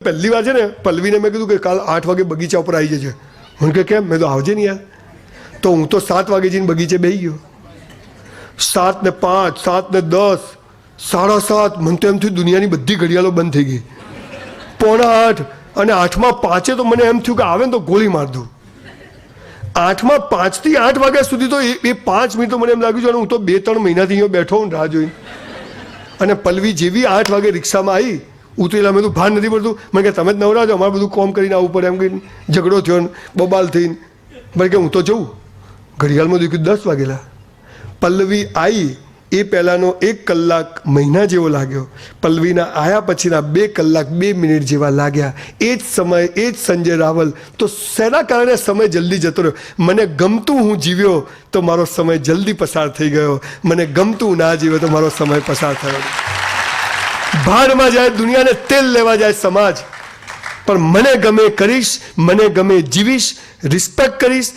પહેલી વાર છે ને પલ્લવીને મેં કીધું કે કાલ 8 વાગે બગીચા ઉપર આવી જજે. મને કે કેમ? મેં તો આવજે ને યાર. તો હું તો 7 વાગે જઈને બગીચે બેસી ગયો. 7:05, 7:10, 7:30 મને તો એમ થયું દુનિયાની બધી ઘડિયાળો બંધ થઈ ગઈ. 7:45 અને 8:05 તો મને એમ થયું કે આવે ને તો ગોળી માર દઉં. 8:05 થી 8 વાગ્યા સુધી તો એ 5 મિનિટ તો મને એમ લાગ્યું છે હું તો 2-3 મહિનાથી અહીંયા બેઠો હું રાહ જોઈને. અને પલ્લવી જેવી 8 વાગે રિક્ષામાં આવી ઉતરેલા મેં તો ભાન નથી પડતું. મને કે તમે જ નવરા છો, અમારે બધું કોમ કરીને આવવું પડે એમ કહીને ઝઘડો થયો ને બબાલ થઈને. મને કે હું તો જઉં. ઘડિયાળમાં દેખ્યું 10 વાગેલા. પલ્લવી આવી એ પહેલાંનો 1 કલાક મહિના જેવો લાગ્યો. પલ્લવીના આવ્યા પછીના 2 કલાક 2 મિનિટ જેવા લાગ્યા. એ જ સમય એ જ સંજય રાવલ. તો શેના કારણે સમય જલ્દી જતો રહ્યો? મને ગમતું હું જીવ્યો તો મારો સમય જલ્દી પસાર થઈ ગયો. મને ગમતું ના જીવ્યો તો મારો સમય પસાર થયો. ભાડમાં જાય દુનિયાને તેલ લેવા જાય સમાજ, પણ મને ગમે કરીશ, મને ગમે જીવીશ, રિસ્પેક્ટ કરીશ.